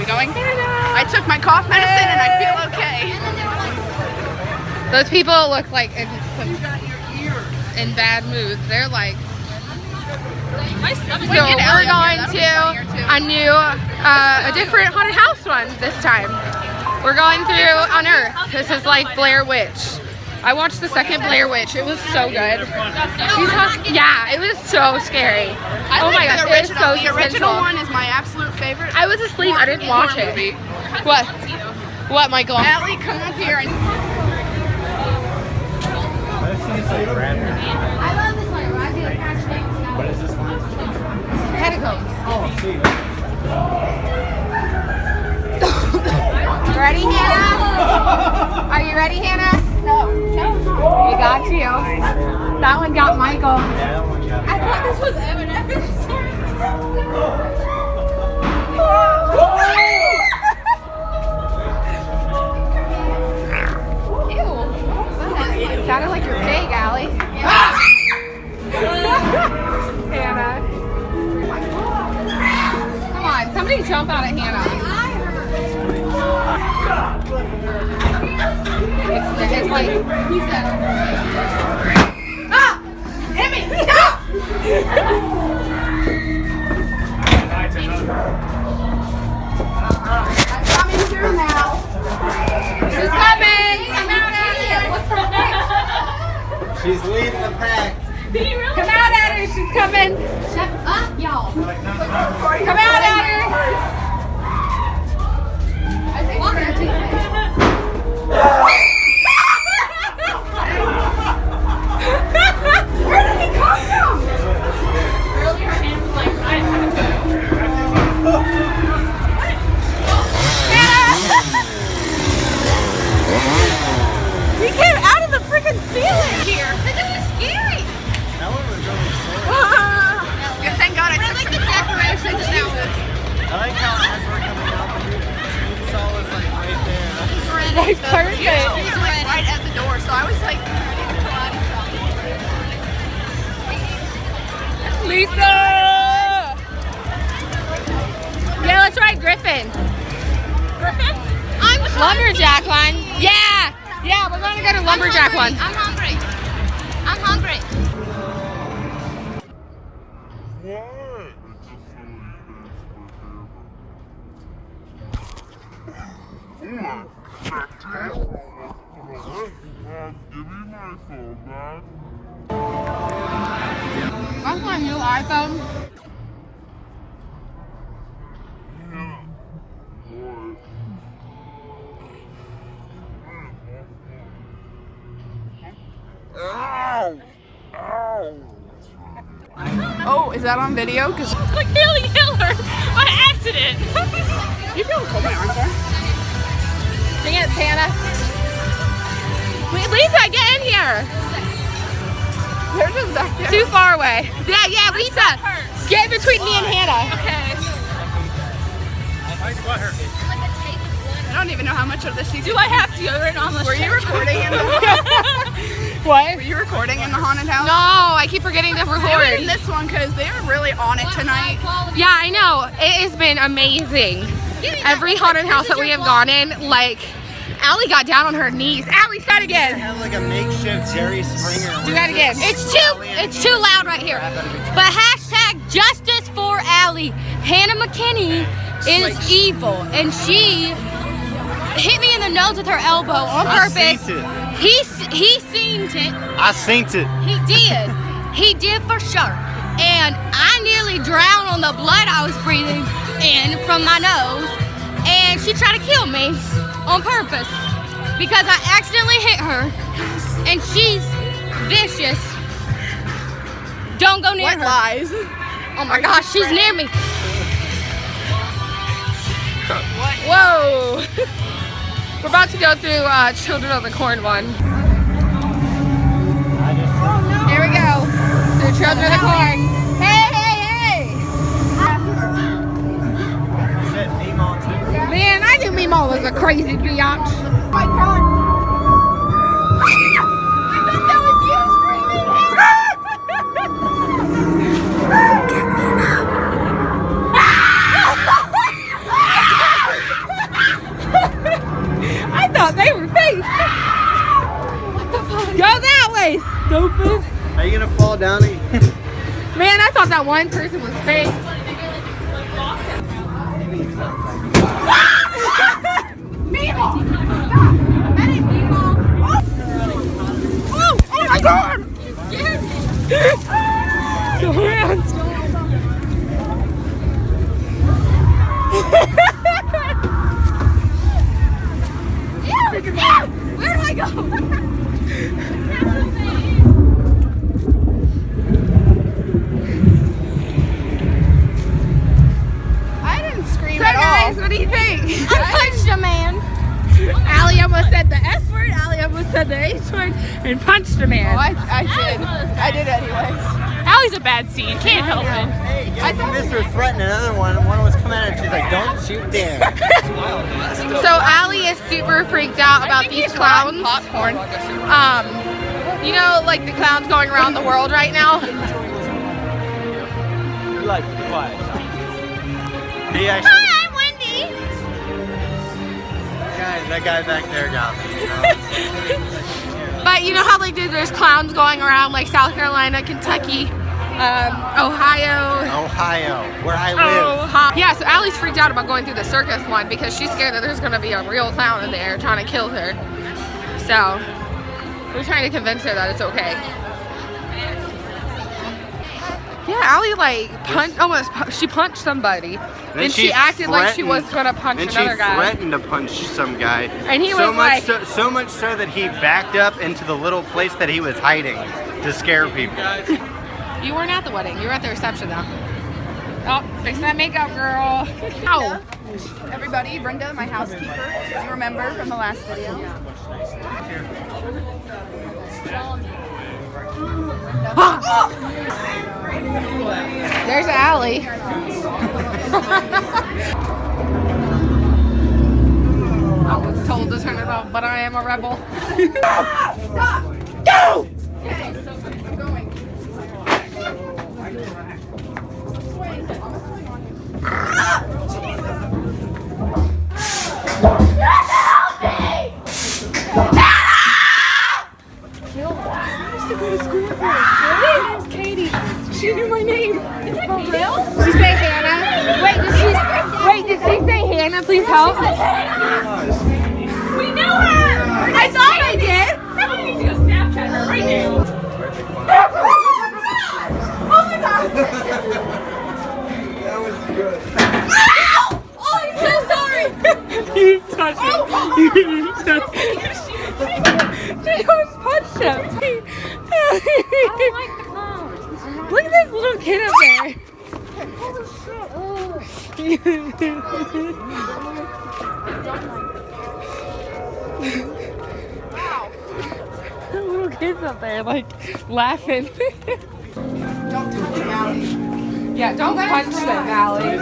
going? I took my cough medicine and I feel okay. Those people look like in bad moods. They're like, so we're going to a different haunted house one this time. We're going through Unearth. This is like Blair Witch. I watched the second Blair Witch. It was so good. Yeah, it was so scary. Oh my gosh, it was so the original one is my absolute favorite. I was asleep. I didn't watch it. What? What, Michael? Allie, come up here and. I love this one. What is this one? Catacombs. Oh, see. Ready, Hannah? Are you ready, Hannah? No. We got you. That one got Michael. I thought this was Evan Evans. Ew. It sounded like your pig, Allie. Hannah. Come on, somebody jump out at Hannah. It's like, he said, Ah! Emmie, stop! I'm coming through now. she's coming! Come out at her! She's leading the pack. Come out at her! She's coming! Shut up, y'all. Come out at her! Where did he come from? Earlier, her hand was like right. He came out of the freaking ceiling here! This is scary. That one was really short. Good, thank God I took some decorations now. I like how as we're coming out, the chainsaw was like right there. That was Like perfect! He was like right at the door, so I was like, Lisa! Yeah, let's ride Griffin. Griffin? I'm Lumberjack one. Yeah! Yeah, we're gonna go to Lumberjack one. I'm hungry. I'm hungry. That's my new iPhone. oh, is that on video? Because Like Haley Hitler by accident. you feel cold my arms are. Dance, Hannah. Wait, Lisa, get in here. They're just back there. Too far away. Yeah, Lisa. Get between me and Hannah. Okay. I don't even know how much of this you Do I have deodorant on the Were you recording in the What? Were you recording in the haunted house? No, I keep forgetting to I was record. in this one because they were really on it tonight. Yeah, I know. It has been amazing. Every haunted house that we have gone in, like, Allie got down on her knees. Allie, say it I again. have like a makeshift Jerry Springer. Do that again. It's too loud right here. But hashtag justice for Allie. Hannah McKinney is evil, and she hit me in the nose with her elbow on purpose. seen it. He seen it. I seen it. He did. He did for sure. And I nearly drowned on the blood I was breathing in from my nose. And she tried to kill me on purpose because I accidentally hit her. And she's vicious. Don't go near What her. lies? Oh my gosh, she's near me. Whoa. We're about to go through Children of the Corn one. Here we go. Through Children of the Corn. Hey, hey, hey. Shit, Nemo too. Man, I knew Mimo was a crazy biatch. Oh my God. I thought that was you screaming. stupid. Are you gonna fall down again? Man, I thought that one person was fake. Meatball! Stop! That ain't meatball. Oh my god! Go around. Where do I go? What do you think? I punched a man. Allie almost said the S word, Allie almost said the H word, and punched a man. Oh, I did anyways. Allie's a bad seed. Can't help it. Hey, I missed her threatening another one. One was coming at her. She's like, "Don't shoot there." So Allie is super freaked out about these clowns. Popcorn. You know, like the clowns going around the world right now. Like what? He actually. Hi, I'm Wendy. That guy back there got me. You know? But you know how like there's clowns going around like South Carolina, Kentucky, Ohio. Ohio, where I live. Yeah, so Allie's freaked out about going through the circus one because she's scared that there's gonna be a real clown in there trying to kill her. So we're trying to convince her that it's okay. Yeah, Allie like she punched somebody. Then she acted like she was gonna punch another guy. And she threatened to punch some guy. And he was like, so much so that he backed up into the little place that he was hiding to scare people. You weren't at the wedding. You were at the reception though. Oh, fix that makeup, girl. Ow. Everybody, Brenda, my housekeeper. You remember from the last video? There's Allie. I was told to turn it off, but I am a rebel. Stop! Go! Okay, so I'm going. She knew my name. For real? She say Hannah. Did she say Hannah? Please help. We know her! I thought I did. Probably need to go Snapchat her right now. Oh my god! That was good. Oh, I'm so sorry! You touched him. You touched him. She almost punched him. I don't like the clown. Look at this little kid up there. Wow. The little kids up there like laughing. Don't touch him, Allie. Yeah, don't punch them, Allie.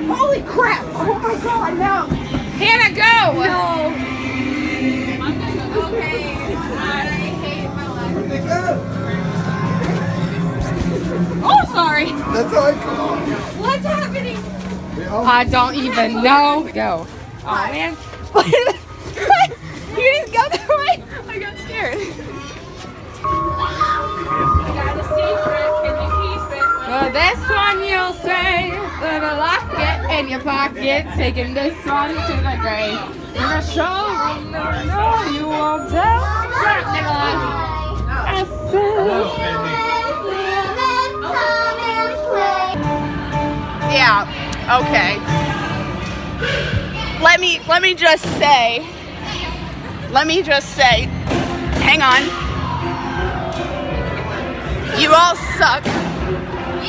Holy crap! Oh my god, no! Hannah, go! No! Okay. I hate my life. Oh, sorry. That's how I come on. What's happening? I don't even know. Go. Oh man. You didn't go that way? I got scared. This one you'll say, put a locket in your pocket, taking this one to the grave. In a showroom, no, you won't tell. I said, Yeah, okay. Let me just say, hang on. You all suck.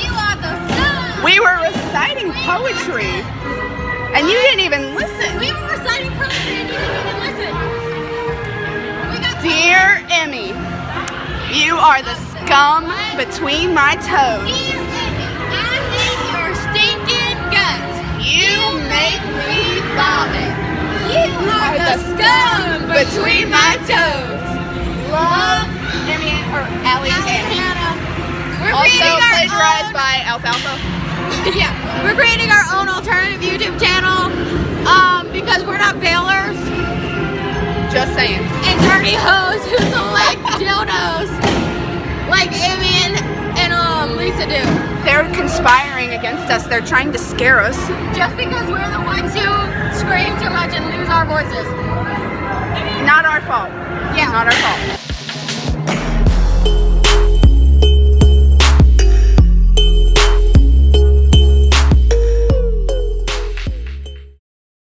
you are the scum. We were reciting poetry, and you didn't even listen. We were reciting poetry and you didn't even listen. We got Dear Emmie, you are the scum between my toes. Dear Emmie, I hate your stinking guts. You make me vomit. You are the scum between my toes. Love, Emmie, or Allie and Hannah. We're Also creating our plagiarized own, by Alfalfa. yeah, we're creating our own alternative YouTube channel because we're not bailers. Just saying. And dirty hoes who collect dildos like Emmie and Lisa do. They're conspiring against us. They're trying to scare us. Just because we're the ones who scream too much and lose our voices. Not our fault. Yeah. Not our fault.